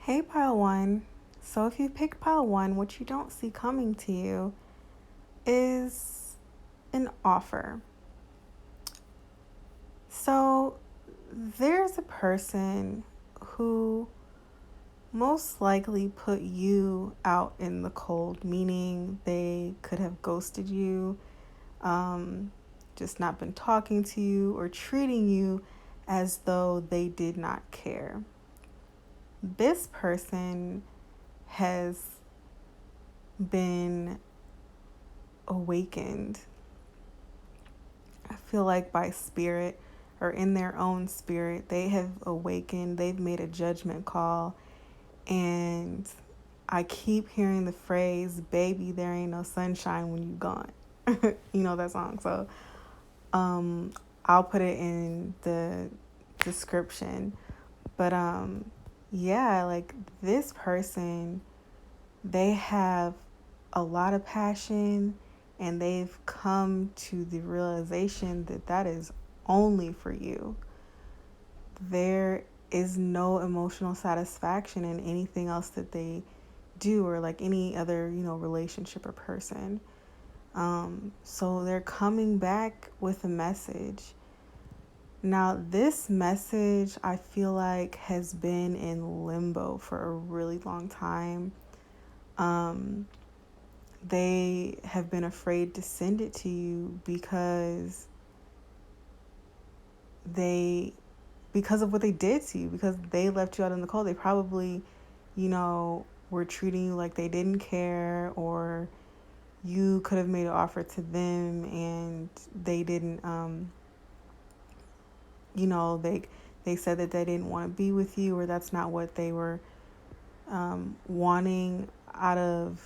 Hey, pile one. So, if you pick pile one, what you don't see coming to you is an offer. So, there's a person who most likely put you out in the cold, meaning they could have ghosted you, um, just not been talking to you, or treating you as though they did not care. This person has been awakened, I feel like, by spirit, or in their own spirit. They have awakened, they've made a judgment call, and I keep hearing the phrase, baby, there ain't no sunshine when you gone. You know that song. So um I'll put it in the description. But yeah, like, this person, they have a lot of passion, and they've come to the realization that that is only for you. There is no emotional satisfaction in anything else that they do, or like any other, relationship or person. So they're coming back with a message. Now, this message, I feel like, has been in limbo for a really long time. Um, they have been afraid to send it to you they because of what they did to you, because they left you out in the cold. They probably, were treating you like they didn't care, or you could have made an offer to them and they didn't. They said that they didn't want to be with you, or that's not what they were wanting out of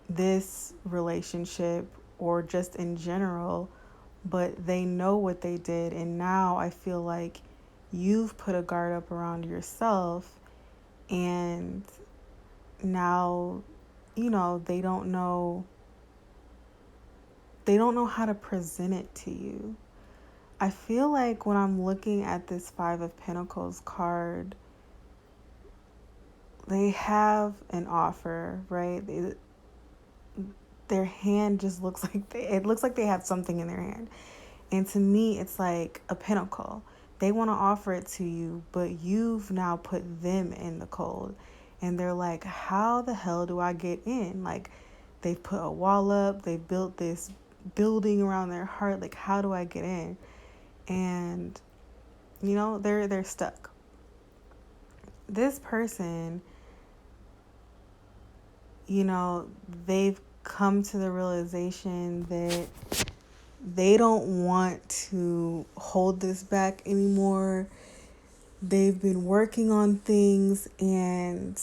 this relationship, or just in general. But they know what they did, and now I feel like you've put a guard up around yourself, and now, they don't know how to present it to you. I feel like when I'm looking at this Five of Pentacles card, they have an offer, right? Their hand just looks like it looks like they have something in their hand. And to me, it's like a pinnacle. They want to offer it to you, but you've now put them in the cold. And they're like, how the hell do I get in? Like, they've put a wall up, they've built this building around their heart. Like, how do I get in? And, they're stuck. This person, they've come to the realization that they don't want to hold this back anymore. They've been working on things, and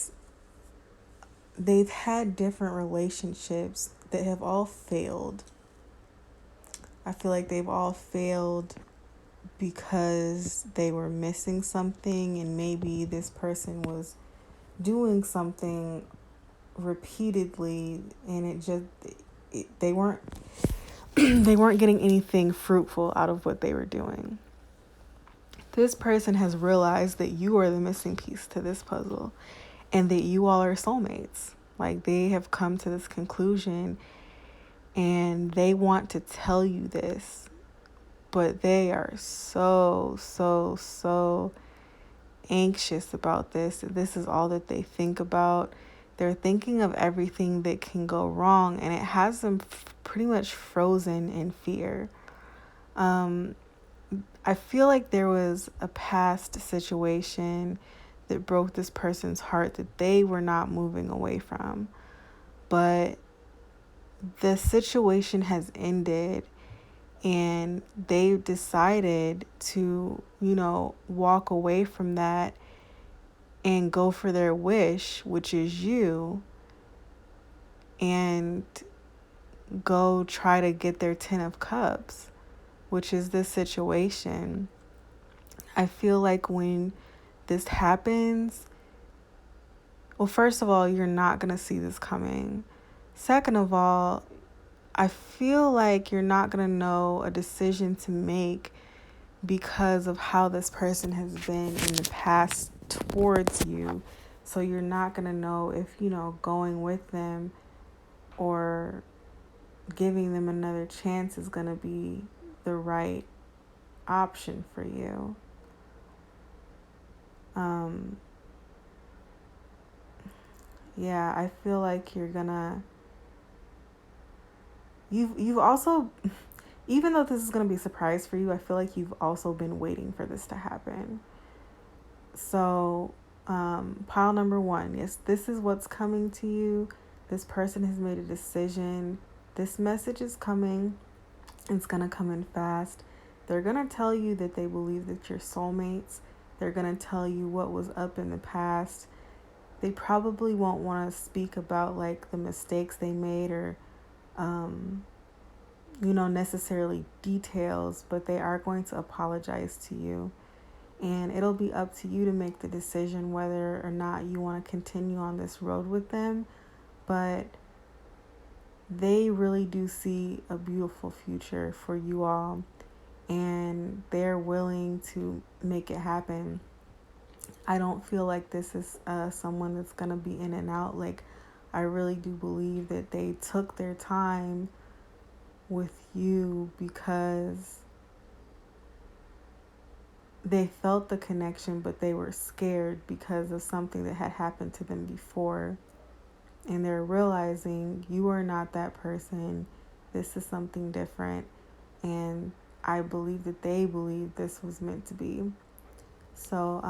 they've had different relationships that have all failed. I feel like they've all failed because they were missing something, and maybe this person was doing something repeatedly, and they weren't they weren't getting anything fruitful out of what they were doing. This person has realized that you are the missing piece to this puzzle, and that you all are soulmates. Like, they have come to this conclusion, and they want to tell you this, but they are so, so, so anxious about this. This is all that they think about. They're thinking of everything that can go wrong, and it has them pretty much frozen in fear. I feel like there was a past situation that broke this person's heart that they were not moving away from. But the situation has ended, and they've decided to, walk away from that and go for their wish, which is you, and go try to get their 10 of Cups, which is this situation. I feel like when this happens, well, first of all, you're not going to see this coming. Second of all, I feel like you're not going to know a decision to make because of how this person has been in the past towards you. So you're not going to know if, going with them or giving them another chance is going to be the right option for you. Yeah, I feel like you've also, even though this is gonna be a surprise for you, I feel like you've also been waiting for this to happen. So, pile number one, yes, this is what's coming to you. This person has made a decision. This message is coming. It's gonna come in fast. They're gonna tell you that they believe that you're soulmates. They're gonna tell you what was up in the past. They probably won't want to speak about like the mistakes they made or necessarily details, but they are going to apologize to you, and it'll be up to you to make the decision whether or not you want to continue on this road with them. But they really do see a beautiful future for you all, and they're willing to make it happen. I don't feel like this is someone that's going to be in and out. Like, I really do believe that they took their time with you because they felt the connection, but they were scared because of something that had happened to them before. And they're realizing you are not that person. This is something different. And I believe that they believe this was meant to be. So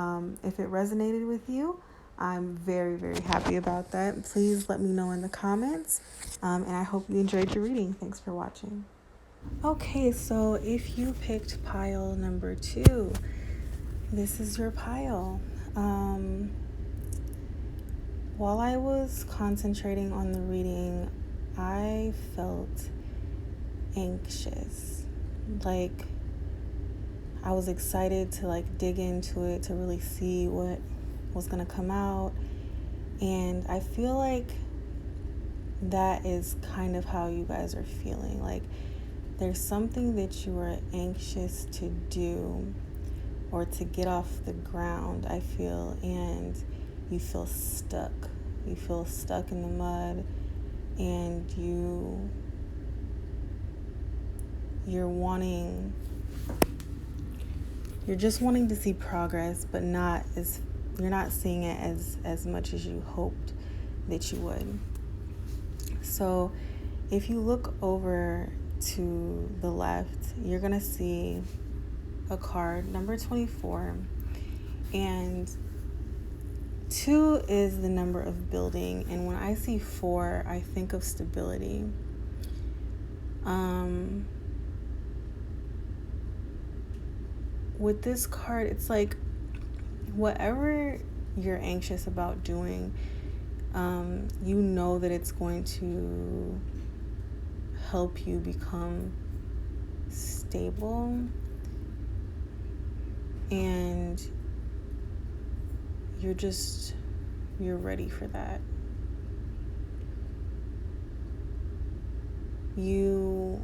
if it resonated with you, I'm very, very happy about that. Please let me know in the comments. And I hope you enjoyed your reading. Thanks for watching. Okay, so if you picked pile number 2, this is your pile. While I was concentrating on the reading, I felt anxious. Like, I was excited to dig into it to really see what was going to come out. And I feel like that is kind of how you guys are feeling. Like, there's something that you are anxious to do or to get off the ground, I feel, and you feel stuck. You feel stuck in the mud, and you're just wanting to see progress, but you're not seeing it as much as you hoped that you would. So if you look over to the left, you're going to see a card, number 24, and 2 is the number of building, and when I see 4, I think of stability. With this card, it's like whatever you're anxious about doing, you know that it's going to help you become stable, and you're ready for that. You're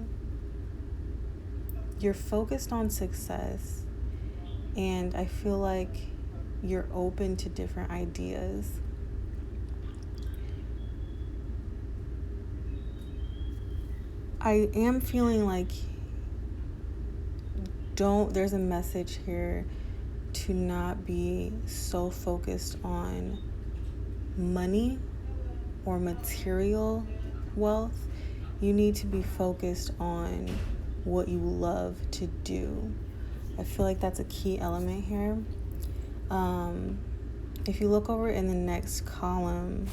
focused on success, and I feel like you're open to different ideas. I am feeling like there's a message here to not be so focused on money or material wealth. You need to be focused on what you love to do. I feel like that's a key element here. If you look over in the next column,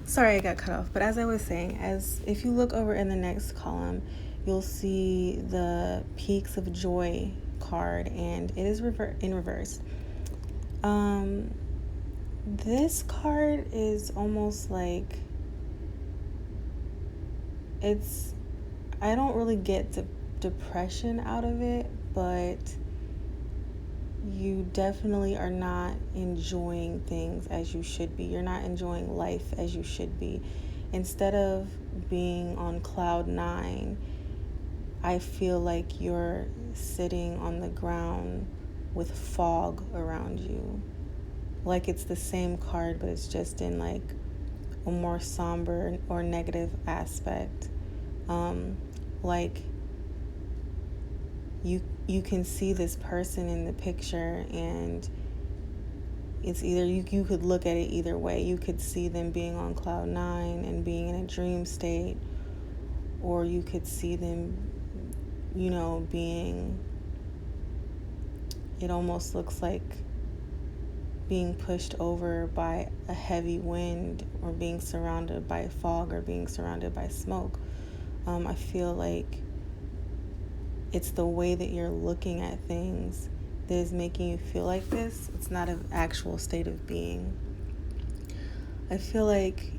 sorry I got cut off, but as I was saying, if you look over in the next column, you'll see the Peaks of Joy card, and it is in reverse. This card is almost like I don't really get depression out of it, but you definitely are not enjoying things as you should be. You're not enjoying life as you should be. Instead of being on cloud 9, I feel like you're sitting on the ground with fog around you. like it's the same card, but it's just in like a more somber or negative aspect. Like you can see this person in the picture, and it's either you could look at it either way. You could see them being on cloud nine and being in a dream state, or you could see them, being, it almost looks like being pushed over by a heavy wind, or being surrounded by fog, or being surrounded by smoke. I feel like it's the way that you're looking at things that is making you feel like this. It's not an actual state of being. I feel like,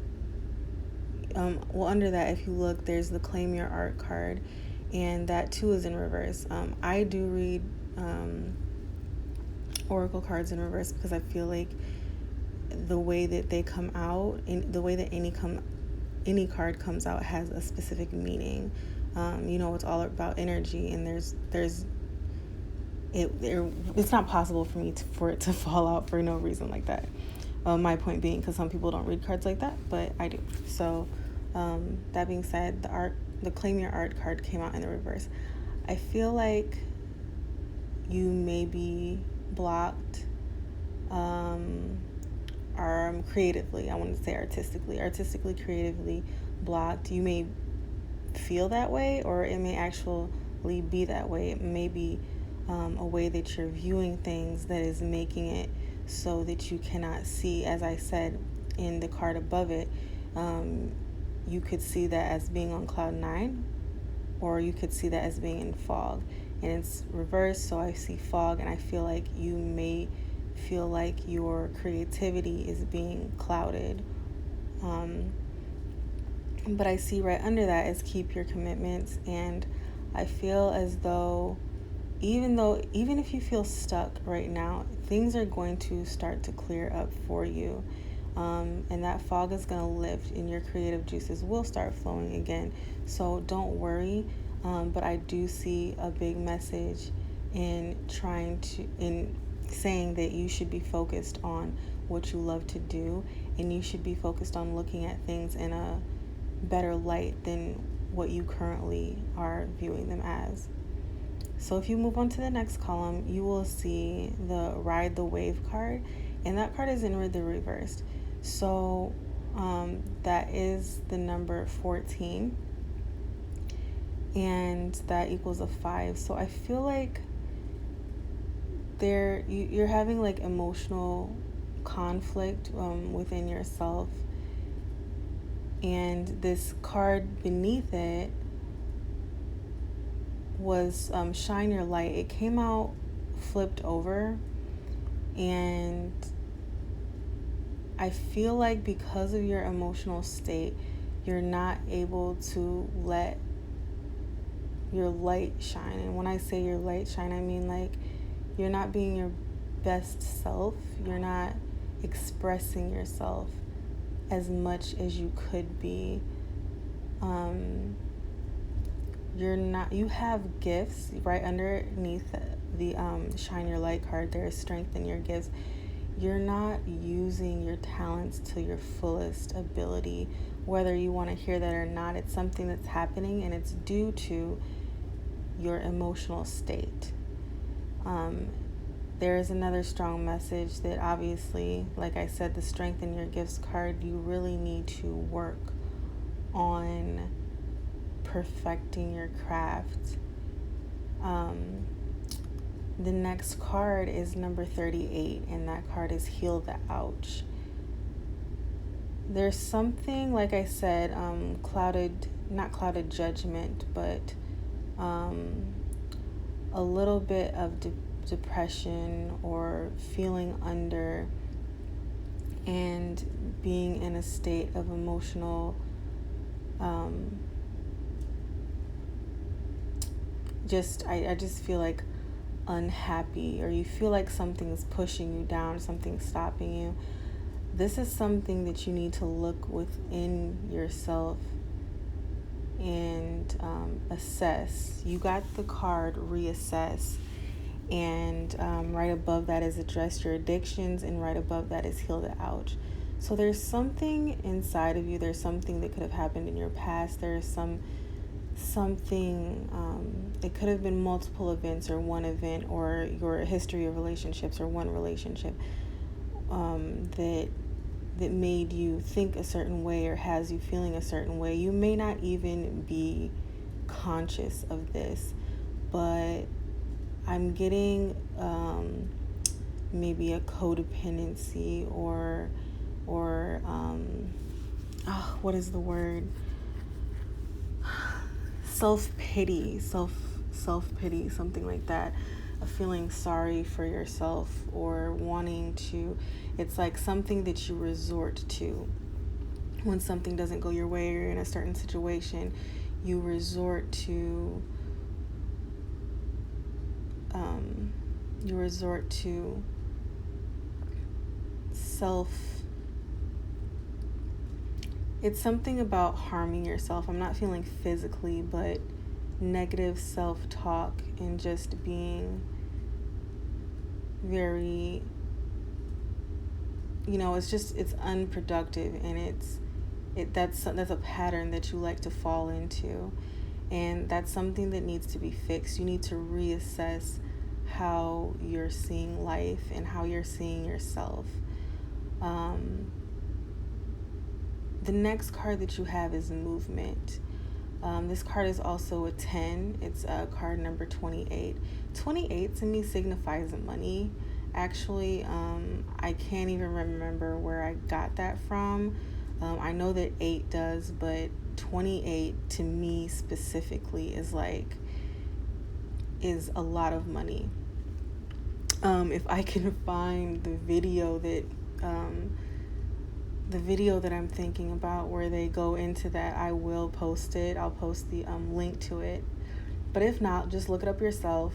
under that, if you look, there's the Claim Your Art card, and that too is in reverse. I do read oracle cards in reverse because I feel like the way that they come out, and the way that any card comes out, has a specific meaning. It's all about energy, and it's not possible for me for it to fall out for no reason like that. My point being, because some people don't read cards like that, but I do. So that being said, the Claim Your Art card came out in the reverse. I feel like you may be blocked, creatively. I want to say artistically, creatively blocked. You may feel that way, or it may actually be that way. It may be a way that you're viewing things that is making it so that you cannot see. As I said in the card above it, you could see that as being on cloud nine, or you could see that as being in fog, and it's reversed. So I see fog, and I feel like you may feel like your creativity is being clouded. But I see right under that is keep your commitments, and I feel as though even if you feel stuck right now, things are going to start to clear up for you. And that fog is going to lift, and your creative juices will start flowing again. So don't worry. But I do see a big message in saying that you should be focused on what you love to do, and you should be focused on looking at things in a better light than what you currently are viewing them as. So if you move on to the next column, you will see the Ride the Wave card, and that card is in the reversed. So that is the number 14, and that equals a 5. So I feel like you're having like emotional conflict within yourself, and this card beneath it was Shine Your Light. It came out flipped over, and I feel like because of your emotional state, you're not able to let your light shine. And when I say your light shine, I mean like you're not being your best self. You're not expressing yourself as much as you could be. You have gifts right underneath the Shine Your Light card. There is strength in your gifts. You're not using your talents to your fullest ability. Whether you want to hear that or not, it's something that's happening, and it's due to your emotional state. There is another strong message that obviously, like I said, the strength in your gifts card, you really need to work on perfecting your craft. The next card is number 38, and that card is Heal the Ouch. There's something, like I said, not clouded judgment, but a little bit of depression or feeling under, and being in a state of emotional I just feel like unhappy, or you feel like something's pushing you down, something's stopping you. This is something that you need to look within yourself and assess. You got the card Reassess, And right above that is address your addictions, and right above that is heal the ouch. So there's something inside of you. There's something that could have happened in your past. There's something. It could have been multiple events or one event, or your history of relationships or one relationship that made you think a certain way or has you feeling a certain way. You may not even be conscious of this, but I'm getting maybe a codependency or what is the word? Self-pity, something like that. A feeling sorry for yourself or wanting to, it's like something that you resort to when something doesn't go your way or you're in a certain situation. You resort to self. It's something about harming yourself. I'm not feeling physically, but negative self-talk and just being very, it's unproductive, and that's a pattern that you like to fall into, and that's something that needs to be fixed. You need to reassess how you're seeing life and how you're seeing yourself. The next card that you have is movement. This card is also a 10. It's card number 28. 28 to me signifies money. Actually, I can't even remember where I got that from. I know that 8 does, but 28 to me specifically is a lot of money. If I can find the video that I'm thinking about where they go into that, I will post it. I'll post the link to it. But if not, just look it up yourself.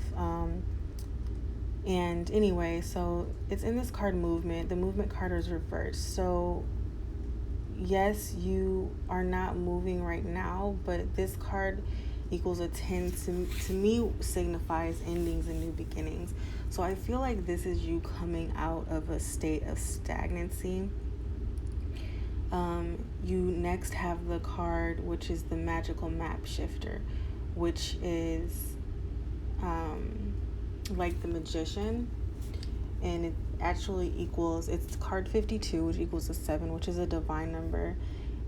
And anyway, so it's in this card movement. The movement card is reversed. So yes, you are not moving right now, but this card equals a 10 to me signifies endings and new beginnings. So I feel like this is you coming out of a state of stagnancy. You next have the card, which is the magical map shifter, which is like the magician, and it actually equals, it's card 52, which equals a 7, which is a divine number.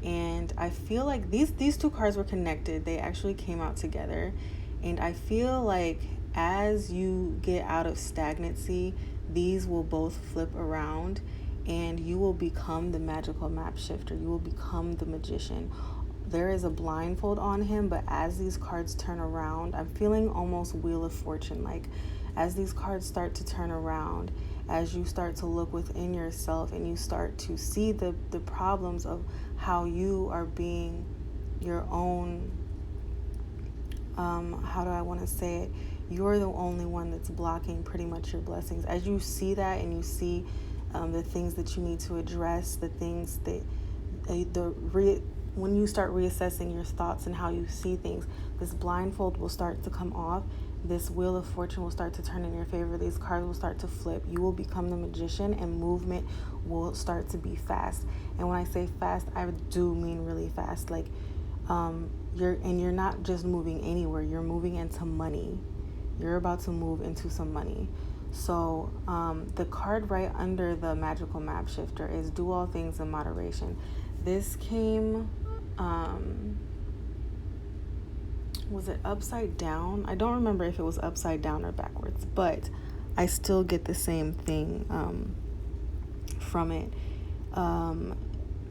And I feel like these two cards were connected. They actually came out together, and I feel like as you get out of stagnancy, these will both flip around, and you will become the magical map shifter. You will become the magician. There is a blindfold on him, but as these cards turn around, I'm feeling almost Wheel of Fortune. Like, as these cards start to turn around, as you start to look within yourself and you start to see the problems of how you are being your own, how do I want to say it? You're the only one that's blocking pretty much your blessings. As you see that and you see the things that you need to address, the things that when you start reassessing your thoughts and how you see things, this blindfold will start to come off. This Wheel of Fortune will start to turn in your favor. These cards will start to flip. You will become the magician, and movement will start to be fast. And when I say fast, I do mean really fast. Like, you're not just moving anywhere. You're moving into money. You're about to move into some money. So the card right under the magical map shifter is do all things in moderation. This came, was it upside down? I don't remember if it was upside down or backwards, but I still get the same thing from it.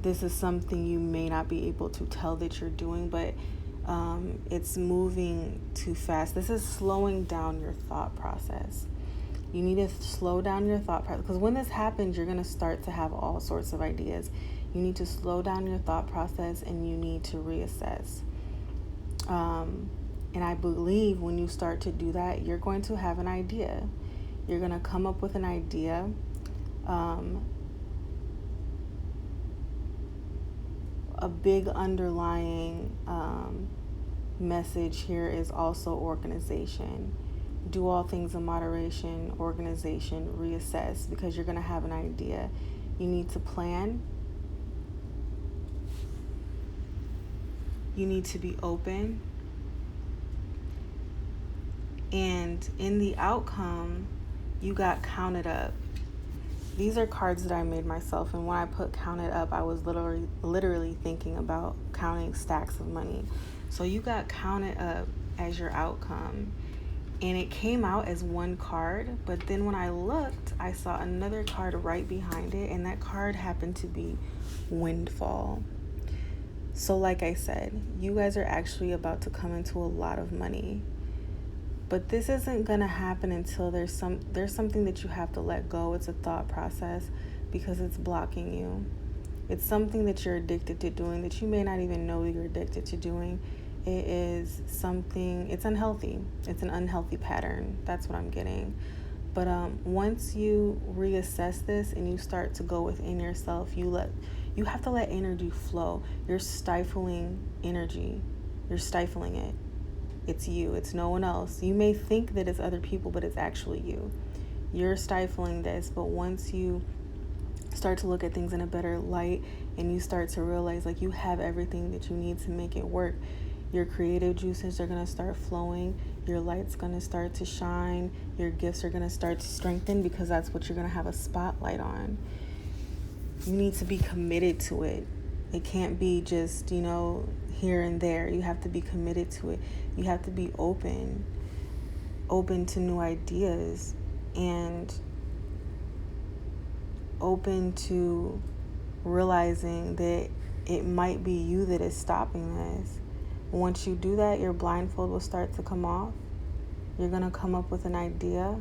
This is something you may not be able to tell that you're doing, but it's moving too fast. This is slowing down your thought process. You need to slow down your thought process, because when this happens, you're going to start to have all sorts of ideas. You need to slow down your thought process, and you need to reassess. And I believe when you start to do that, you're going to have an idea. You're going to come up with an idea. A big underlying message here is also organization. do all things in moderation, organization, reassess, because you're going to have an idea. You need to plan. You need to be open. And in the outcome, you got counted up. These are cards that I made myself, and when I put counted up, I was literally thinking about counting stacks of money. So you got counted up as your outcome, and it came out as one card, but then when I looked, I saw another card right behind it, and that card happened to be windfall. So like I said, you guys are actually about to come into a lot of money. But this isn't going to happen until there's something that you have to let go. It's a thought process, because it's blocking you. It's something that you're addicted to doing that you may not even know you're addicted to doing. It is something, it's unhealthy. It's an unhealthy pattern. That's what I'm getting. But once you reassess this and you start to go within yourself, you have to let energy flow. You're stifling energy. You're stifling it. It's you. It's no one else. You may think that it's other people, but it's actually you. You're stifling this. But once you start to look at things in a better light and you start to realize like you have everything that you need to make it work, your creative juices are going to start flowing. Your light's going to start to shine. Your gifts are going to start to strengthen, because that's what you're going to have a spotlight on. You need to be committed to it. It can't be just, here and there. You have to be committed to it. You have to be open to new ideas, and open to realizing that it might be you that is stopping this. Once you do that, your blindfold will start to come off. You're going to come up with an idea.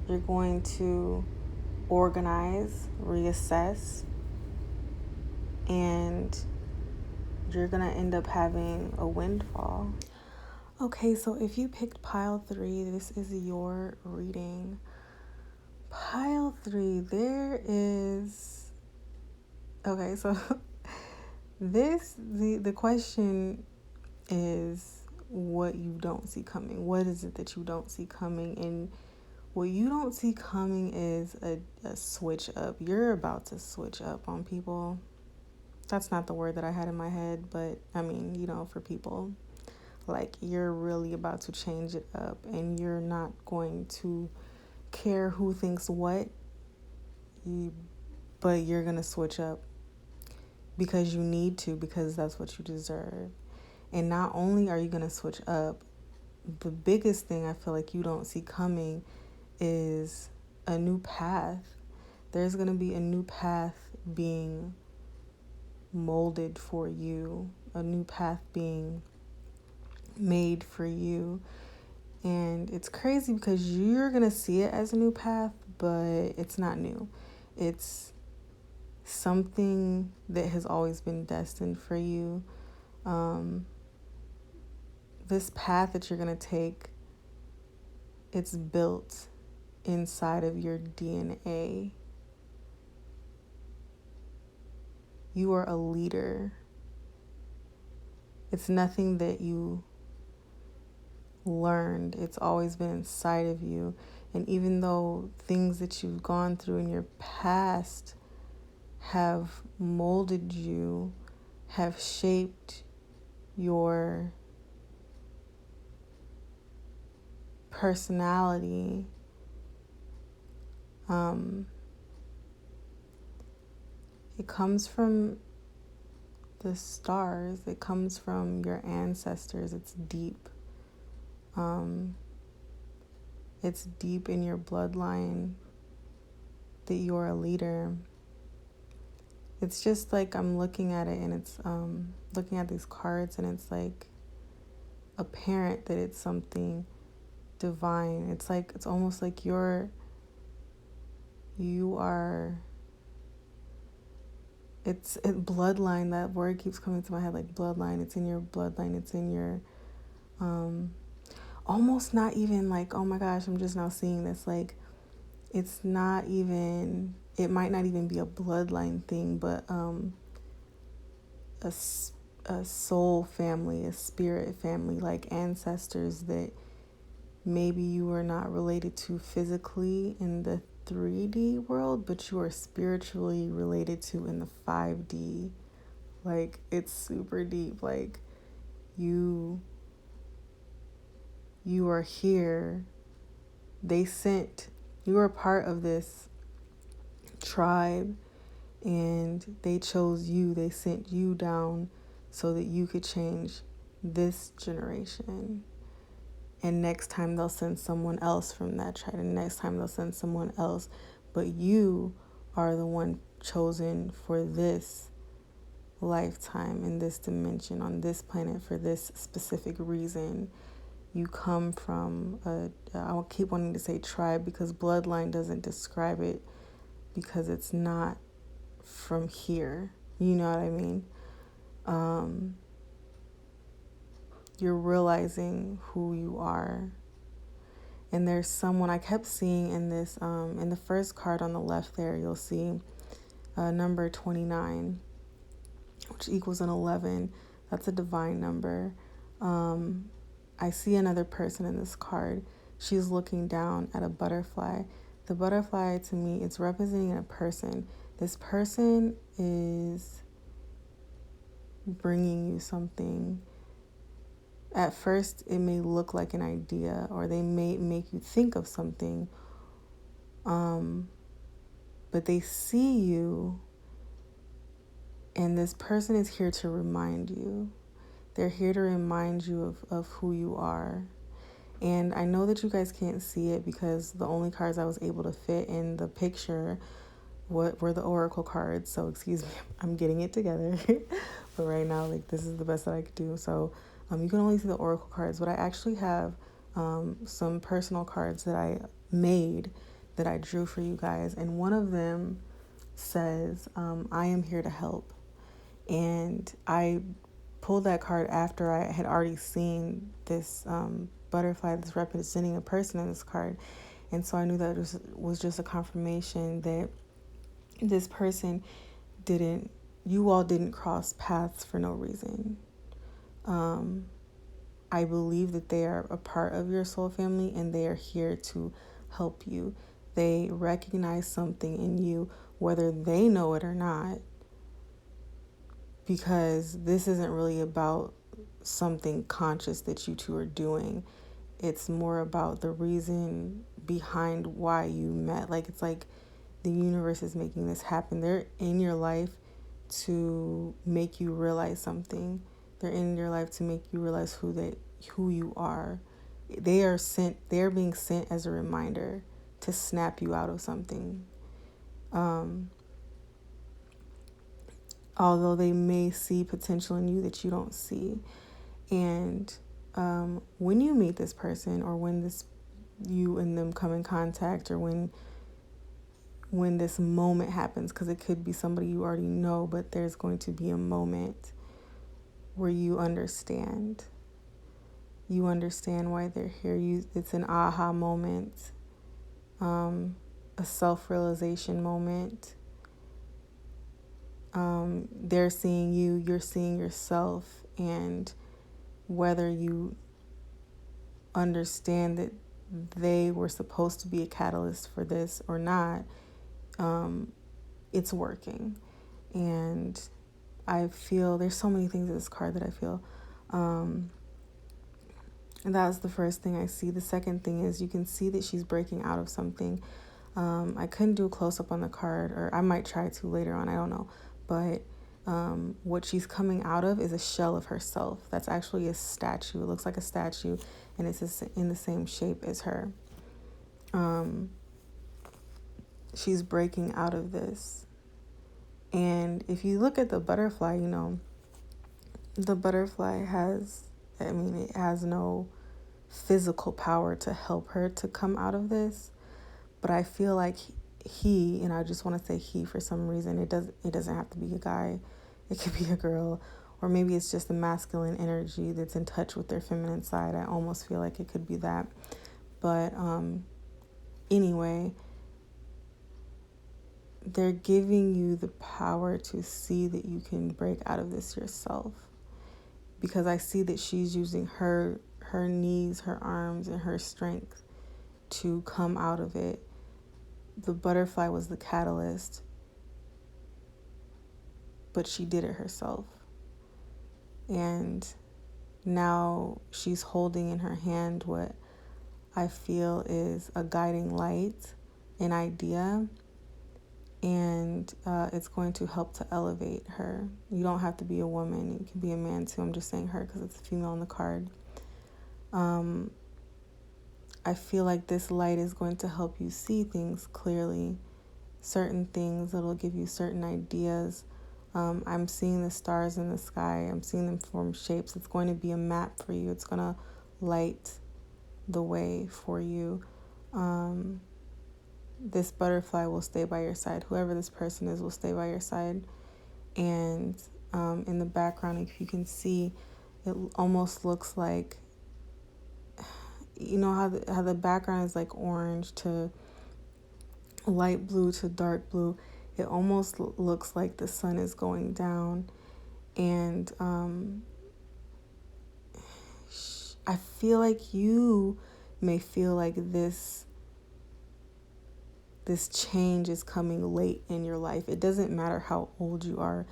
You're going to organize, reassess, and you're going to end up having a windfall. Okay, so if you picked pile 3, this is your reading. Pile 3, there is... Okay, so the question is what you don't see coming. What is it that you don't see coming? And what you don't see coming is a switch up. You're about to switch up on people. That's not the word that I had in my head, but I mean, for people. Like, you're really about to change it up, and you're not going to care who thinks what, but you're going to switch up because you need to, because that's what you deserve. And not only are you going to switch up, the biggest thing I feel like you don't see coming is a new path. There's going to be a new path being molded for you, a new path being made for you. And it's crazy because you're going to see it as a new path, but it's not new. It's something that has always been destined for you. This path that you're going to take, it's built inside of your DNA. You are a leader. It's nothing that you learned. It's always been inside of you. And even though things that you've gone through in your past have molded you, have shaped your personality, it comes from the stars. It comes from your ancestors. It's deep. It's deep in your bloodline that you're a leader. It's just like I'm looking at it, and it's looking at these cards, and it's like apparent that it's something divine. It's almost like you are. It's bloodline. That word keeps coming to my head, like bloodline. It's in your bloodline. It's in your, almost not even like, oh my gosh, I'm just now seeing this. Like, it's not even, it might not even be a bloodline thing, but a soul family, a spirit family, like ancestors that maybe you are not related to physically in the 3D world, but you are spiritually related to in the 5D. Like, it's super deep. Like, you are here. You are part of this tribe, and they chose you. They sent you down so that you could change this generation. And next time they'll send someone else from that tribe, and next time they'll send someone else. But you are the one chosen for this lifetime, in this dimension, on this planet, for this specific reason. You come from I will keep wanting to say tribe because bloodline doesn't describe it, because it's not from here. You know what I mean? You're realizing who you are. And there's someone I kept seeing in this, in the first card on the left there, you'll see number 29, which equals an 11. That's a divine number. I see another person in this card. She's looking down at a butterfly. The butterfly, to me, it's representing a person. This person is bringing you something. At first, it may look like an idea, or they may make you think of something, but they see you, and this person is here to remind you. They're here to remind you of who you are. And I know that you guys can't see it because the only cards I was able to fit in the picture were the oracle cards. So excuse me, I'm getting it together. But right now, like, this is the best that I could do. So you can only see the oracle cards, but I actually have some personal cards that I made, that I drew for you guys. And one of them says, I am here to help. And I pulled that card after I had already seen this butterfly that's representing a person in this card. And so I knew that it was just a confirmation that this person you all didn't cross paths for no reason. I believe that they are a part of your soul family, and they are here to help you. They recognize something in you, whether they know it or not, because this isn't really about something conscious that you two are doing. It's more about the reason behind why you met. Like, it's like the universe is making this happen. They're in your life to make you realize something. They're in your life to make you realize who you are. They are being sent as a reminder to snap you out of something. Although they may see potential in you that you don't see. And when you meet this person, or when you and them come in contact, or when this moment happens, because it could be somebody you already know, but there's going to be a moment where you understand. You understand why they're here. It's an aha moment, a self-realization moment. They're seeing you, you're seeing yourself, and whether you understand that they were supposed to be a catalyst for this or not, it's working. And I feel there's so many things in this card that I feel. And that's the first thing I see. The second thing is you can see that she's breaking out of something. I couldn't do a close-up on the card, or I might try to later on, I don't know. But what she's coming out of is a shell of herself. That's actually a statue. It looks like a statue, and it's in the same shape as her. She's breaking out of this. And if you look at the butterfly, the butterfly it has no physical power to help her to come out of this. But I feel like he, and I just want to say he for some reason, it doesn't have to be a guy. It could be a girl, or maybe it's just the masculine energy that's in touch with their feminine side. I almost feel like it could be that. But anyway, they're giving you the power to see that you can break out of this yourself. Because I see that she's using her her knees, her arms, and her strength to come out of it. The butterfly was the catalyst, but she did it herself. And now she's holding in her hand what I feel is a guiding light, an idea, and it's going to help to elevate her. You don't have to be a woman. You can be a man too. I'm just saying her because it's a female on the card. I feel like this light is going to help you see things clearly, certain things that'll give you certain ideas. I'm seeing the stars in the sky. I'm seeing them form shapes. It's going to be a map for you. It's going to light the way for you. This butterfly will stay by your side. Whoever this person is will stay by your side. And in the background, if you can see, it almost looks like, you know how the background is like orange to light blue to dark blue. It almost looks like the sun is going down. And I feel like you may feel like this change is coming late in your life. It doesn't matter how old you are.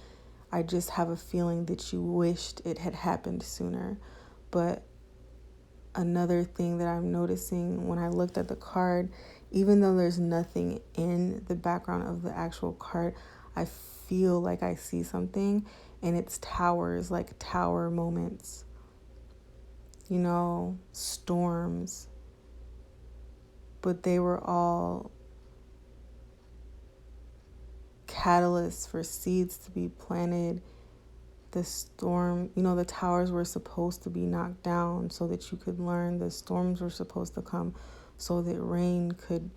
I just have a feeling that you wished it had happened sooner. But another thing that I'm noticing when I looked at the card, even though there's nothing in the background of the actual card, I feel like I see something, and it's towers, like tower moments, you know, storms. But they were all catalysts for seeds to be planted. The storm, you know, the towers were supposed to be knocked down so that you could learn. The storms were supposed to come so that rain could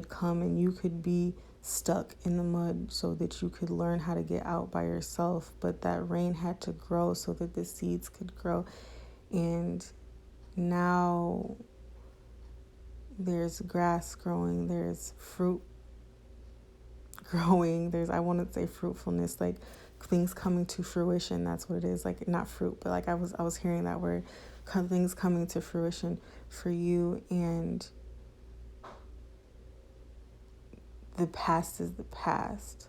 come and you could be stuck in the mud so that you could learn how to get out by yourself. But that rain had to grow so that the seeds could grow. And now there's grass growing, there's fruit growing, there's, I want to say fruitfulness, like things coming to fruition. That's what it is. Like, not fruit, but like I was hearing that word, things coming to fruition for you. And the past is the past,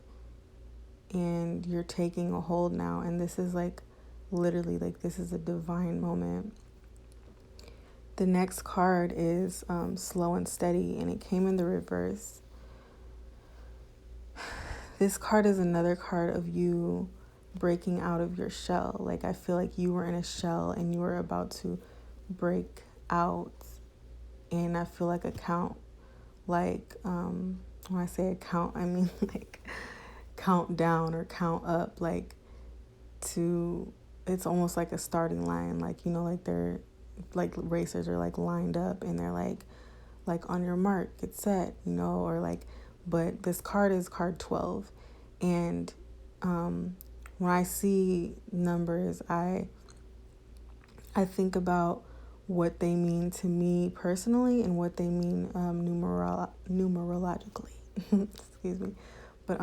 and you're taking a hold now. And this is like literally, like, this is a divine moment. The next card is slow and steady, and it came in the reverse. This card is another card of you breaking out of your shell. Like, I feel like you were in a shell and you were about to break out. And I feel like a count, like, when I say a count, I mean like count down or count up, like to, it's almost like a starting line. Like, you know, like they're like racers are like lined up and they're like on your mark, get set, you know, or like, but this card is card 12. And when I see numbers, I think about what they mean to me personally and what they mean numerologically. Excuse me. But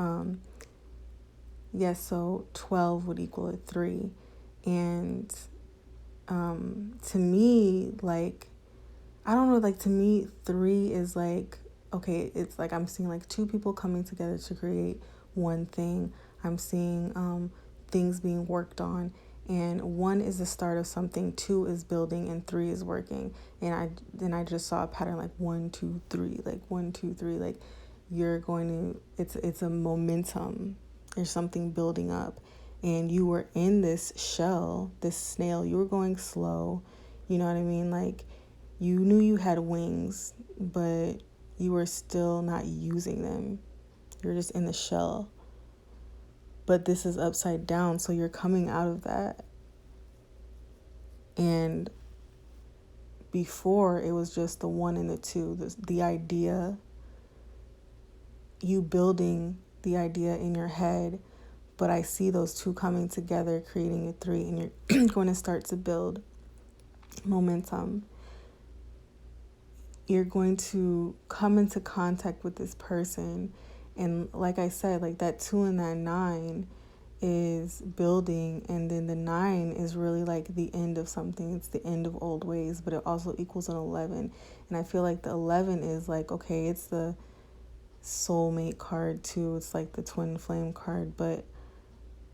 yes, so 12 would equal a 3. And to me, like, I don't know, like, to me, 3 is like, okay, it's like I'm seeing like 2 people coming together to create one thing. I'm seeing things being worked on, and 1 is the start of something, 2 is building, and 3 is working. And I just saw a pattern like 1, 2, 3, like 1, 2, 3, like you're going to, it's a momentum. There's something building up, and you were in this shell, this snail. You were going slow, you know what I mean? Like, you knew you had wings, but you were still not using them. You're just in the shell. But this is upside down, so you're coming out of that. And before, it was just the 1 and the 2, the idea, you building the idea in your head. But I see those 2 coming together, creating a 3, and you're going to start to build momentum. You're going to come into contact with this person. And like I said, like that 2 and that 9 is building, and then the 9 is really like the end of something. It's the end of old ways, but it also equals an 11. And I feel like the 11 is like, okay, it's the soulmate card too. It's like the twin flame card, but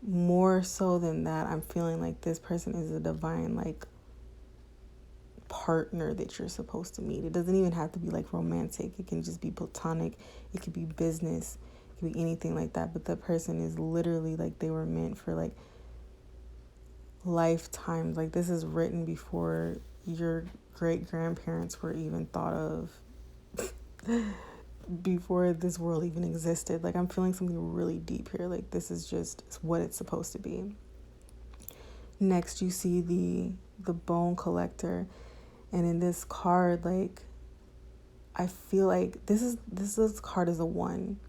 more so than that, I'm feeling like this person is a divine like partner that you're supposed to meet. It doesn't even have to be like romantic. It can just be platonic. It could be business. It could be anything like that. But that person is literally like they were meant for like lifetimes. Like this is written before your great grandparents were even thought of, before this world even existed. Like I'm feeling something really deep here. Like this is just what it's supposed to be. Next, you see the bone collector, and in this card, like I feel like this card is a 1,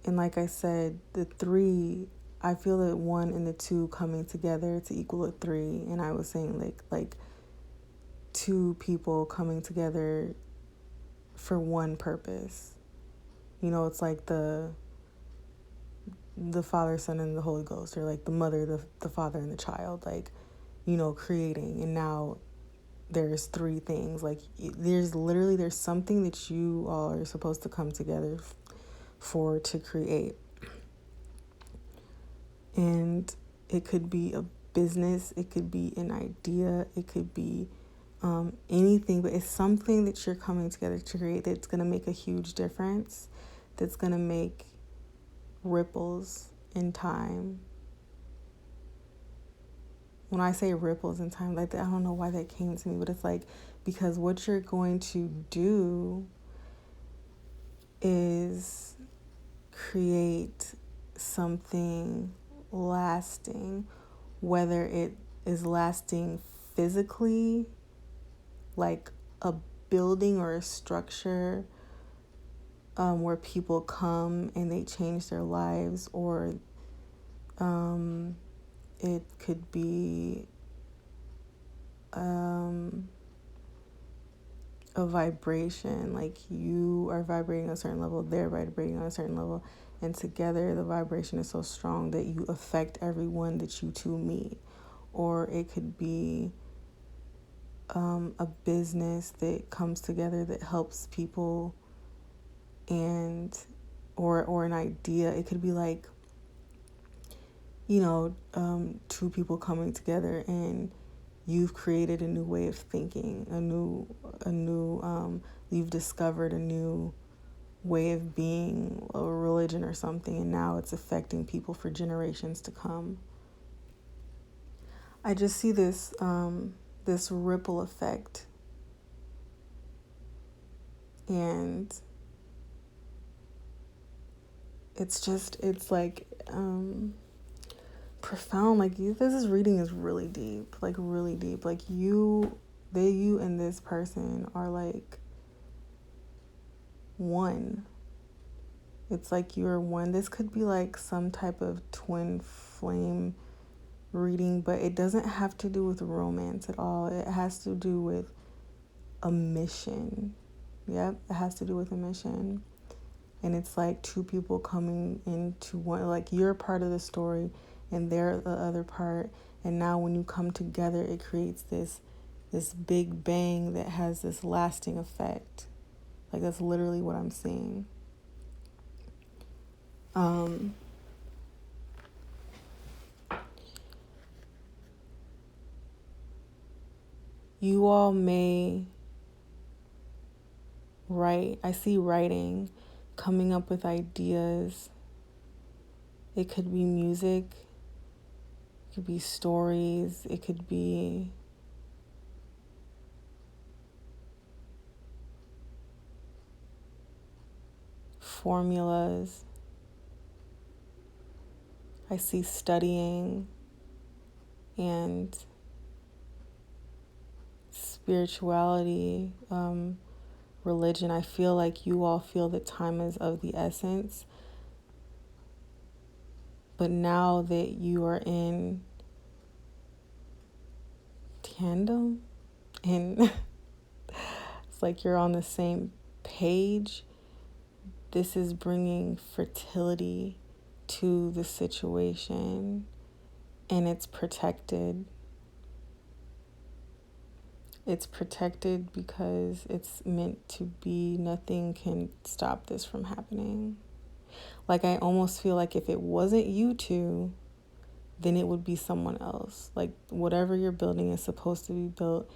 and like I said, the 3. I feel that 1 and the 2 coming together to equal a 3, and I was saying like 2 people coming together for one purpose. You know, it's like the Father, Son, and the Holy Ghost, or like the mother, the father, and the child, like, you know, creating. And now there's 3 things. Like there's something that you all are supposed to come together for to create. And it could be a business, it could be an idea, it could be anything, but it's something that you're coming together to create that's going to make a huge difference, that's going to make ripples in time. When I say ripples in time, like I don't know why that came to me, but it's like, because what you're going to do is create something lasting, whether it is lasting physically, like a building or a structure where people come and they change their lives, or it could be a vibration, like you are vibrating on a certain level, they're vibrating on a certain level, and together the vibration is so strong that you affect everyone that you two meet. Or it could be a business that comes together that helps people, and or an idea. It could be like, you know, 2 people coming together and you've created a new way of thinking, you've discovered a new way of being, a religion or something, and now it's affecting people for generations to come. I just see this ripple effect, and it's like profound. Like this reading is really deep, like really deep. Like you and this person are like one. It's like you're one. This could be like some type of twin flame reading, but it doesn't have to do with romance at all. It has to do with a mission. Yep, it has to do with a mission. And it's like 2 people coming into one, like you're part of the story and they're the other part. And now when you come together, it creates this big bang that has this lasting effect. Like that's literally what I'm seeing. You all may write. I see writing, coming up with ideas. It could be music. It could be stories. It could be formulas. I see studying and spirituality, religion. I feel like you all feel the time is of the essence. But now that you are in tandem and it's like you're on the same page, this is bringing fertility to the situation, and it's protected. It's protected because it's meant to be. Nothing can stop this from happening. Like, I almost feel like if it wasn't you two, then it would be someone else. Like, whatever you're building is supposed to be built.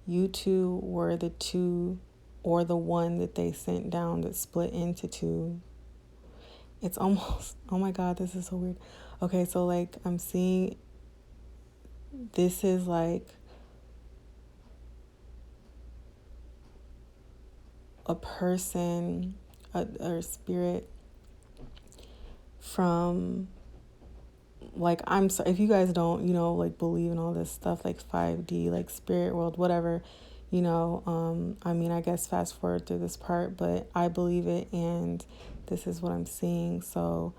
You two were the two, or the one that they sent down that split into two. It's almost, oh my God, this is so weird. Okay, so like, I'm seeing, this is like a person, or spirit from, like, I'm sorry if you guys don't, like, believe in all this stuff, like 5D, like spirit world, whatever, I mean, I guess fast forward through this part, but I believe it, and this is what I'm seeing. So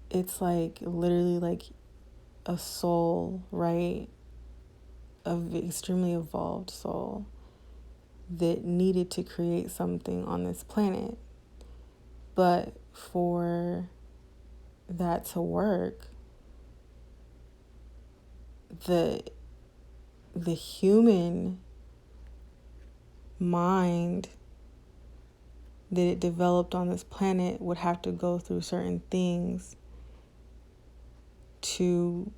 it's like literally like a soul, right? An extremely evolved soul that needed to create something on this planet. But for that to work, the human mind that it developed on this planet would have to go through certain things to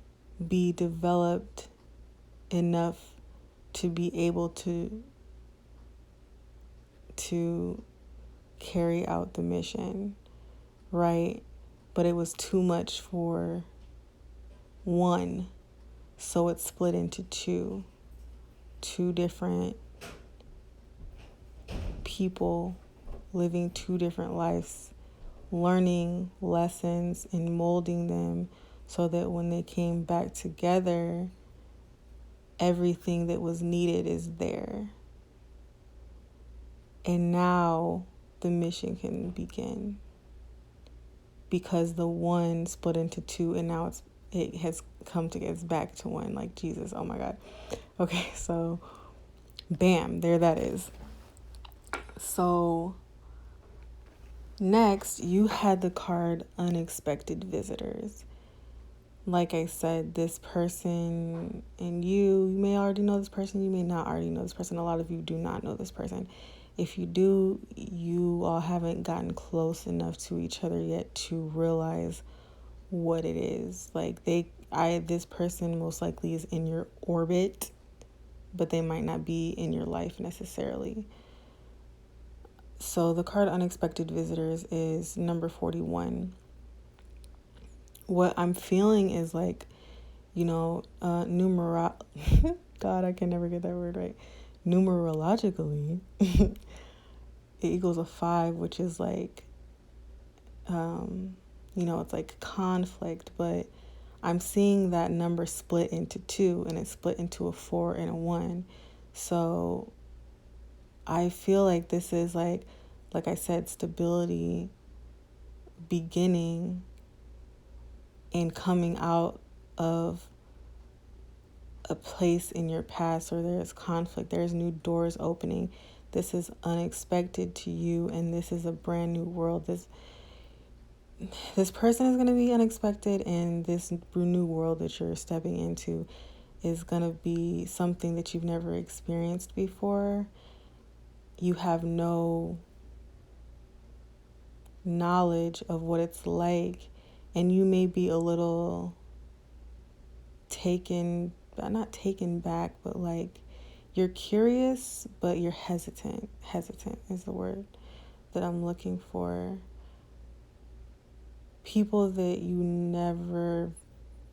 be developed enough to be able to carry out the mission, right? But it was too much for one, so it split into two different people living two different lives, learning lessons and molding them so that when they came back together, everything that was needed is there. And now the mission can begin, because the one split into two, and now it has come to get back to one, like Jesus. Oh my God. Okay, so bam, there that is. So next, you had the card Unexpected Visitors. Like I said, this person and you may already know this person, you may not already know this person. A lot of you do not know this person. If you do, you all haven't gotten close enough to each other yet to realize what it is. Like, this person most likely is in your orbit, but they might not be in your life necessarily. So the card Unexpected Visitors is number 41. What I'm feeling is like, God, I can never get that word right. Numerologically, it equals a 5, which is like, it's like conflict, but I'm seeing that number split into 2, and it's split into a 4 and a 1. So I feel like this is like I said, stability, beginning, and coming out of a place in your past where there's conflict, there's new doors opening. This is unexpected to you, and this is a brand new world. This person is going to be unexpected, and this new world that you're stepping into is going to be something that you've never experienced before. You have no knowledge of what it's like, and you may be a little not taken back, but like, you're curious, but you're hesitant. Hesitant is the word that I'm looking for. People that you never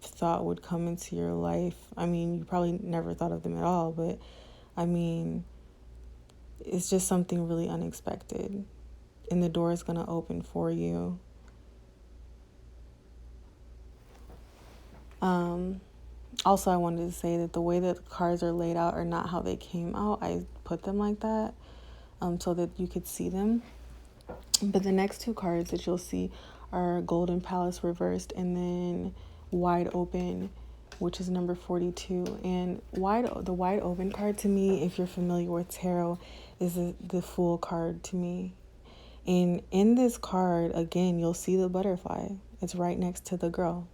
thought would come into your life. I mean, you probably never thought of them at all, but I mean, it's just something really unexpected, and the door is going to open for you. Also, I wanted to say that the way that the cards are laid out are not how they came out. I put them like that so that you could see them. But the next 2 cards that you'll see are Golden Palace reversed, and then Wide Open, which is number 42. And the Wide Open card, to me, if you're familiar with tarot, is the Fool card to me. And in this card, again, you'll see the butterfly. It's right next to the girl.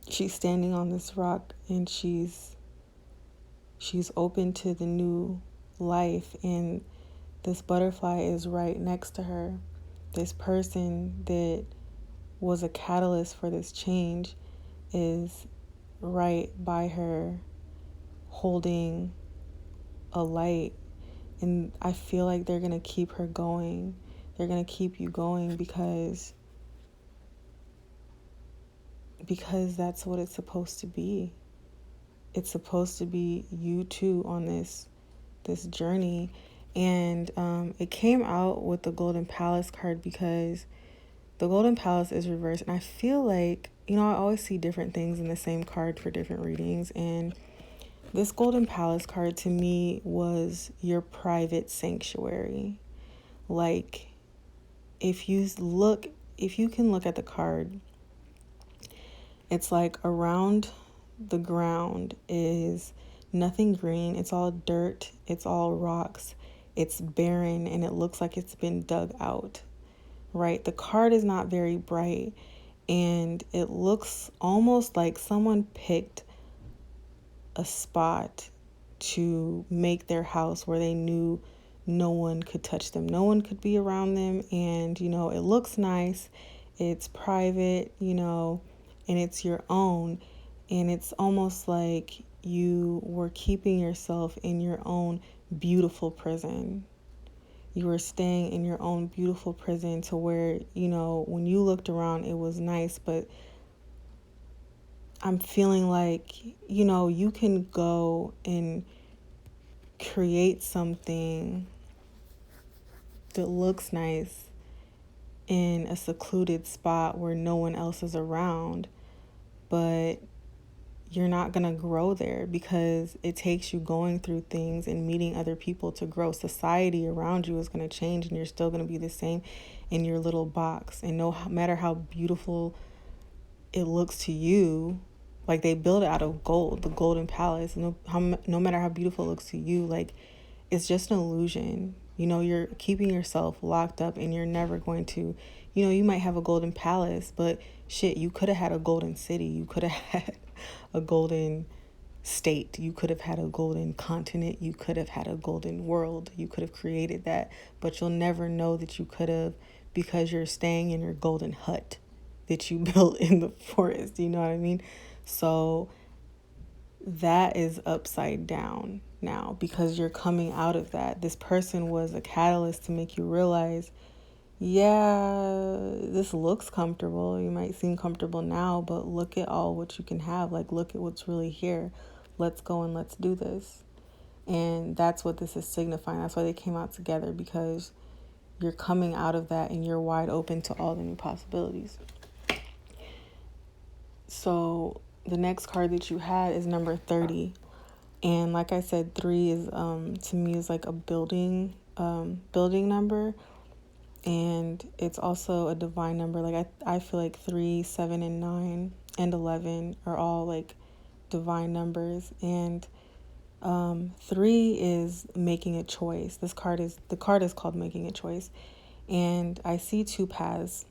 She's standing on this rock, and she's open to the new life, and this butterfly is right next to her. This person that was a catalyst for this change is right by her, holding a light. And I feel like they're going to keep her going. They're going to keep you going because that's what it's supposed to be. It's supposed to be you two on this journey. And it came out with the Golden Palace card because the Golden Palace is reversed. And I feel like, I always see different things in the same card for different readings. And this Golden Palace card to me was your private sanctuary. Like, if you can look at the card, it's like around the ground is nothing green. It's all dirt. It's all rocks. It's barren, and it looks like it's been dug out, right? The card is not very bright, and it looks almost like someone picked a spot to make their house where they knew no one could touch them. No one could be around them. And, it looks nice. It's private, and it's your own. And it's almost like you were keeping yourself in your own beautiful prison. You were staying in your own beautiful prison to where, when you looked around, it was nice. But I'm feeling like, you can go and create something that looks nice in a secluded spot where no one else is around, but you're not going to grow there because it takes you going through things and meeting other people to grow. Society around you is going to change, and you're still going to be the same in your little box. And no matter how beautiful it looks to you, like they build it out of gold, the Golden Palace. No matter how beautiful it looks to you, like it's just an illusion. You're keeping yourself locked up, and you're never going to, you might have a golden palace, but shit, you could have had a golden city. You could have had a golden state. You could have had a golden continent. You could have had a golden world. You could have created that, but you'll never know that you could have because you're staying in your golden hut that you built in the forest. You know what I mean? So that is upside down now because you're coming out of that. This person was a catalyst to make you realize, yeah, this looks comfortable. You might seem comfortable now, but look at all what you can have. Like, look at what's really here. Let's go and let's do this. And that's what this is signifying. That's why they came out together, because you're coming out of that and you're wide open to all the new possibilities. So the next card that you had is number 30. And like I said, 3 is to me is like a building number. And it's also a divine number. Like I feel like 3, 7, and 9 and 11 are all like divine numbers. And 3 is making a choice. The card is called Making a Choice. And I see 2 paths.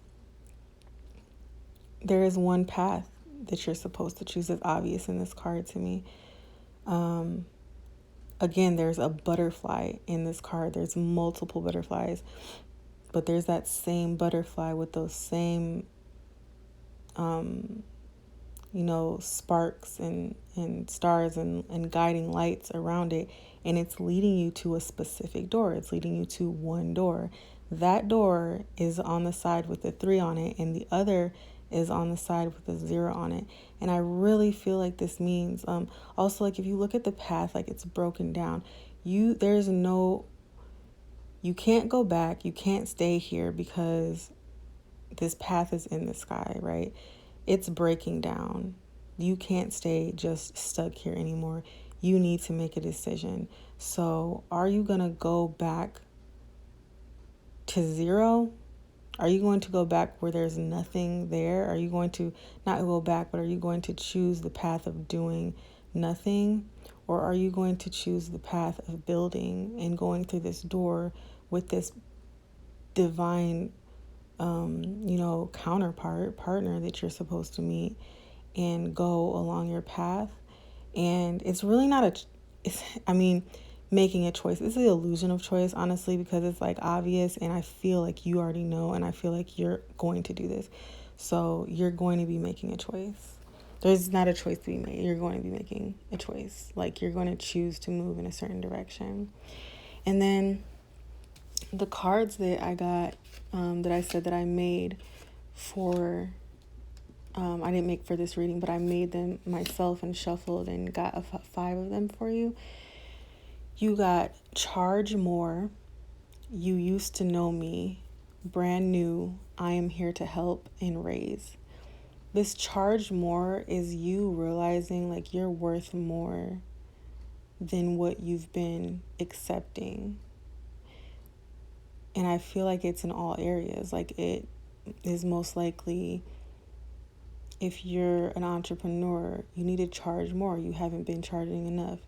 There is one path that you're supposed to choose. It's obvious in this card to me. Again, there's a butterfly in this card. There's multiple butterflies, but there's that same butterfly with those same, sparks and stars and guiding lights around it. And it's leading you to a specific door. It's leading you to one door. That door is on the side with the 3 on it, and the other is on the side with the 0 on it. And I really feel like this means, also, like if you look at the path, like it's broken down. You can't go back. You can't stay here because this path is in the sky, right? It's breaking down. You can't stay just stuck here anymore. You need to make a decision. So are you going to go back to 0? Are you going to go back where there's nothing there? Are you going to not go back, but are you going to choose the path of doing nothing? Or are you going to choose the path of building and going through this door with this divine, partner that you're supposed to meet and go along your path. And it's really not making a choice. It's the illusion of choice, honestly, because it's like obvious, and I feel like you already know, and I feel like you're going to do this. So you're going to be making a choice. There's not a choice to be made. You're going to be making a choice. Like, you're going to choose to move in a certain direction. And then the cards that I got, that I said that I made for, I didn't make for this reading, but I made them myself and shuffled and got 5 of them for you. You got charge more, you used to know me, brand new, I am here to help and raise. This charge more is you realizing like you're worth more than what you've been accepting. And I feel like it's in all areas. Like, it is most likely, if you're an entrepreneur, you need to charge more. You haven't been charging enough.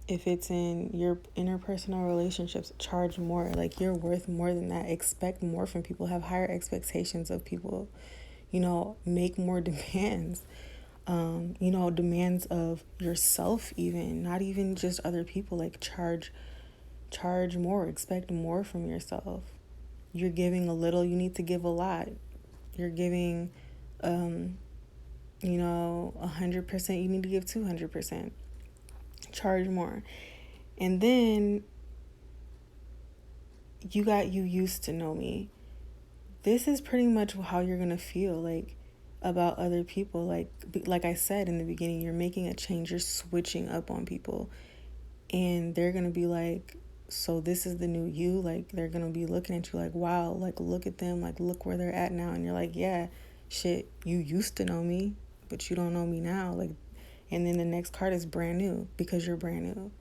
If it's in your interpersonal relationships, charge more. Like, you're worth more than that. Expect more from people. Have higher expectations of people. Make more demands. Demands of yourself, even. Not even just other people. Like, charge more. Expect more from yourself. You're giving a little, you need to give a lot. You're giving 100%, you need to give 200%. Charge more. And then you used to know me. This is pretty much how you're gonna feel like about other people. Like I said in the beginning, you're making a change. You're switching up on people, and they're gonna be like, so this is the new you. Like, they're gonna be looking at you like, wow, like, look at them, like, look where they're at now. And you're like, yeah, shit, you used to know me, but you don't know me now. Like, and then the next card is brand new, because you're brand new.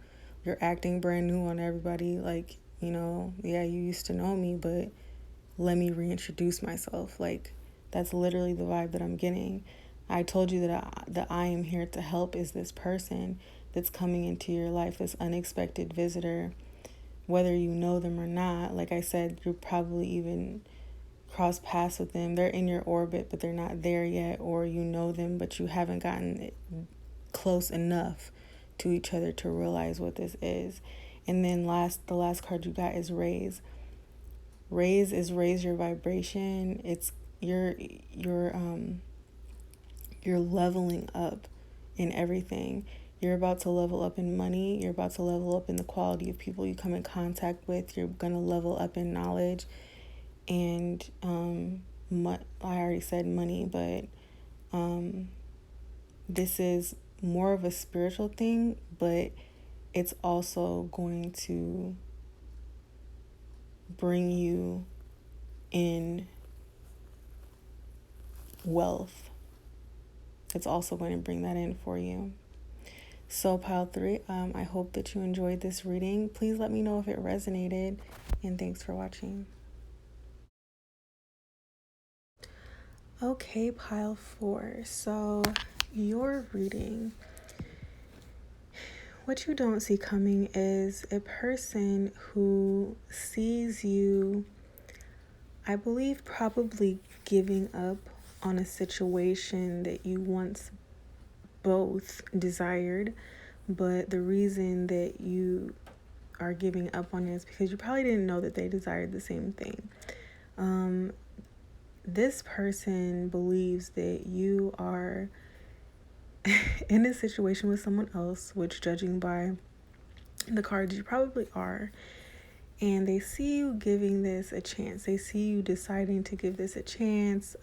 You're acting brand new on everybody. Like, yeah, you used to know me, but let me reintroduce myself. Like, that's literally the vibe that I'm getting. I told you that I am here to help is this person that's coming into your life, this unexpected visitor, whether you know them or not. Like I said, you'll probably even cross paths with them. They're in your orbit, but they're not there yet, or you know them, but you haven't gotten close enough to each other to realize what this is. And then the last card you got is raise. Raise your vibration. It's you're leveling up in everything. You're about to level up in money. You're about to level up in the quality of people you come in contact with. You're going to level up in knowledge. And I already said money, but this is more of a spiritual thing, but it's also going to bring you in wealth. It's also going to bring that in for you. So pile 3, I hope that you enjoyed this reading. Please let me know if it resonated, and thanks for watching. Okay, pile 4. So your reading, what you don't see coming is a person who sees you, I believe, probably giving up on a situation that you once both desired, but the reason that you are giving up on it is because you probably didn't know that they desired the same thing. This person believes that you are in a situation with someone else, which, judging by the cards, you probably are. And they see you giving this a chance. They see you deciding to give this a chance.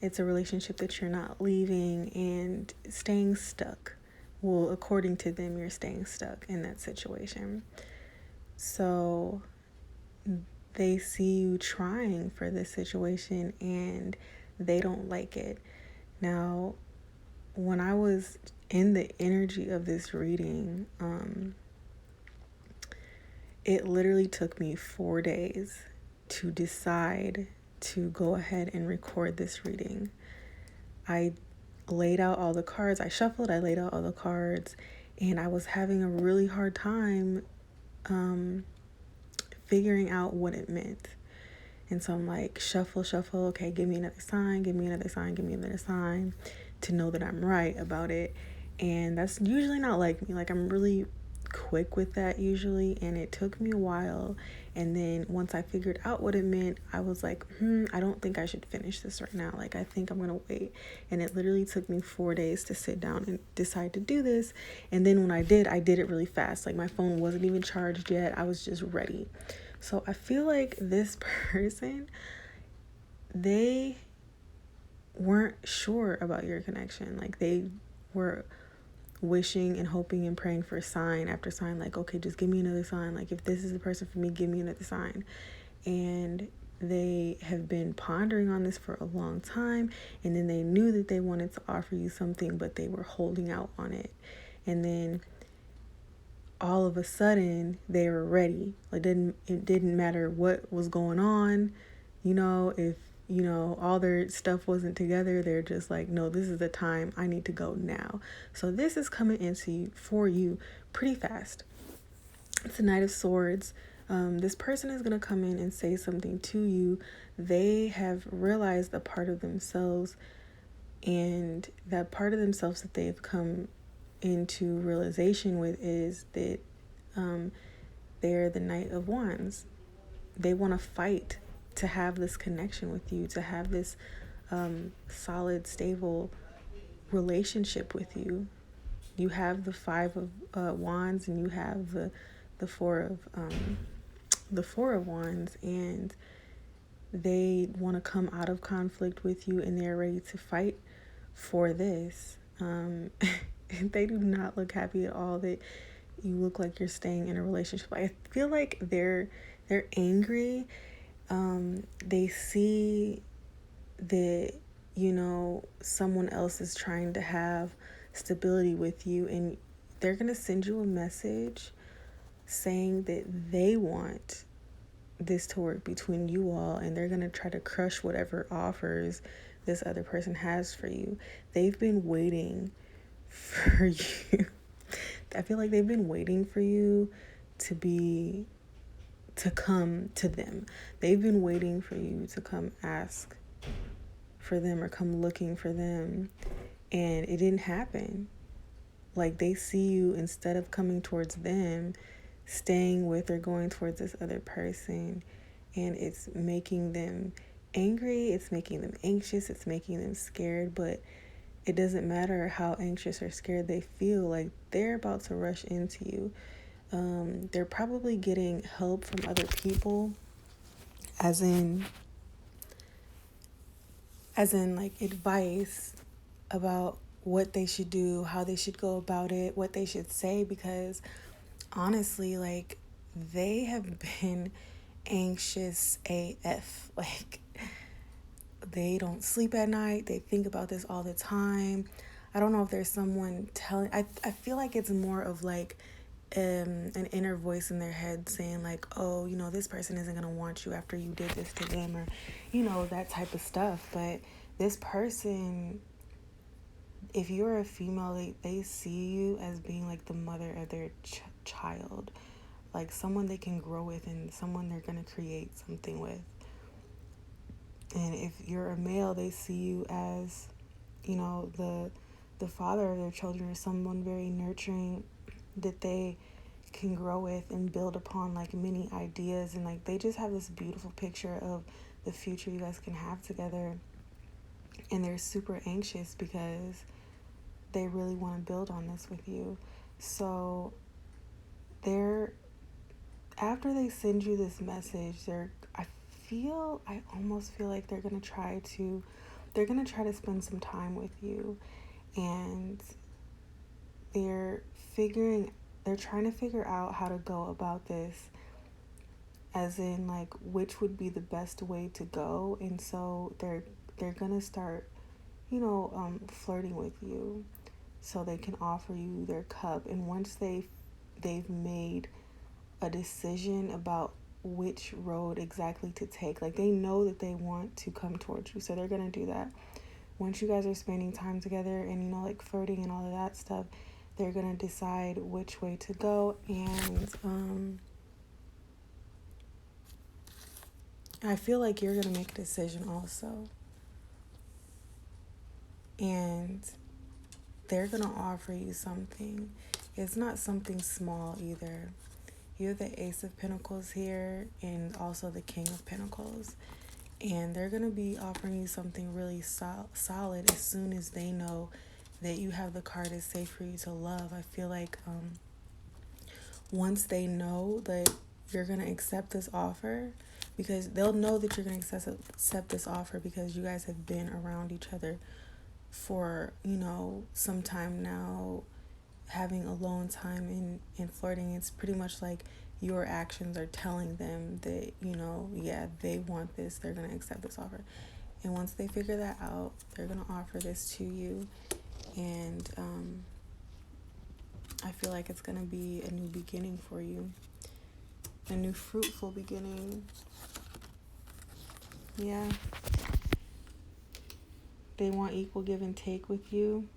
It's a relationship that you're not leaving and staying stuck. Well, according to them, you're staying stuck in that situation. So they see you trying for this situation and they don't like it. Now, when I was in the energy of this reading, it literally took me 4 days to decide to go ahead and record this reading. I laid out all the cards. I shuffled, I laid out all the cards, and I was having a really hard time figuring out what it meant. And so I'm like, shuffle, shuffle. Okay, give me another sign, give me another sign, give me another sign to know that I'm right about it. And that's usually not like me. Like, I'm really quick with that usually. And it took me a while. And then once I figured out what it meant, I was like, I don't think I should finish this right now. Like, I think I'm going to wait. And it literally took me 4 days to sit down and decide to do this. And then when I did it really fast. Like, my phone wasn't even charged yet. I was just ready. So I feel like this person, they weren't sure about your connection. Like, they were wishing and hoping and praying for sign after sign. Like, okay, just give me another sign. Like, if this is the person for me, give me another sign. And they have been pondering on this for a long time. And then they knew that they wanted to offer you something, but they were holding out on it. And then all of a sudden they were ready. Like, it didn't matter what was going on, if all their stuff wasn't together. They're just like, no, this is the time. I need to go now. So this is coming into for you pretty fast. It's a Knight of Swords. This person is going to come in and say something to you. They have realized a part of themselves, and that part of themselves that they've come into realization with is that they're the Knight of Wands. They want to fight to have this connection with you, to have this solid, stable relationship with you. You have the Five of Wands, and you have the Four of Wands, and they want to come out of conflict with you, and they're ready to fight for this. They do not look happy at all that you look like you're staying in a relationship. I feel like they're angry. They see that, someone else is trying to have stability with you, and they're going to send you a message saying that they want this to work between you all, and they're going to try to crush whatever offers this other person has for you. They've been waiting for you. I feel like they've been waiting for you to come to them. They've been waiting for you to come ask for them or come looking for them, and it didn't happen. Like, they see you, instead of coming towards them, staying with or going towards this other person, and it's making them angry, it's making them anxious, it's making them scared. But it doesn't matter how anxious or scared they feel. Like, they're about to rush into you. They're probably getting help from other people, as in like advice about what they should do, how they should go about it, what they should say, because honestly, like, they have been anxious AF. Like, they don't sleep at night. They think about this all the time. I don't know if there's someone telling. I feel like it's more of like an inner voice in their head saying like, oh, this person isn't going to want you after you did this to them, or, that type of stuff. But this person, if you're a female, they see you as being like the mother of their child, like someone they can grow with and someone they're going to create something with. And if you're a male, they see you as, the father of their children, or someone very nurturing that they can grow with and build upon, like, many ideas. And like, they just have this beautiful picture of the future you guys can have together. And they're super anxious because they really want to build on this with you. So after they send you this message, I almost feel like they're going to try to spend some time with you, and they're trying to figure out how to go about this, as in like which would be the best way to go. And so they're going to start, flirting with you so they can offer you their cup. And once they've made a decision about which road exactly to take, like, they know that they want to come towards you, so they're gonna do that. Once you guys are spending time together and like flirting and all of that stuff, they're gonna decide which way to go. And I feel like you're going to make a decision also. And they're going to offer you something. It's not something small either. You're the Ace of Pentacles here and also the King of Pentacles. And they're going to be offering you something really solid as soon as they know that you have the card is safe for you to love. I feel like once they know that you're going to accept this offer, because they'll know that you're going to accept this offer because you guys have been around each other for, some time now, having alone time and flirting. It's pretty much like your actions are telling them that, yeah, they want this, they're going to accept this offer. And once they figure that out, they're going to offer this to you. And I feel like it's going to be a new beginning for you, a new fruitful beginning. Yeah. They want equal give and take with you.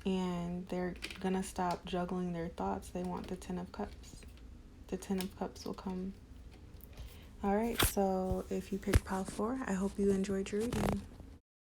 And they're going to stop juggling their thoughts. They want the 10 of Cups. The 10 of Cups will come. All right, so if you picked pile 4, I hope you enjoyed your reading.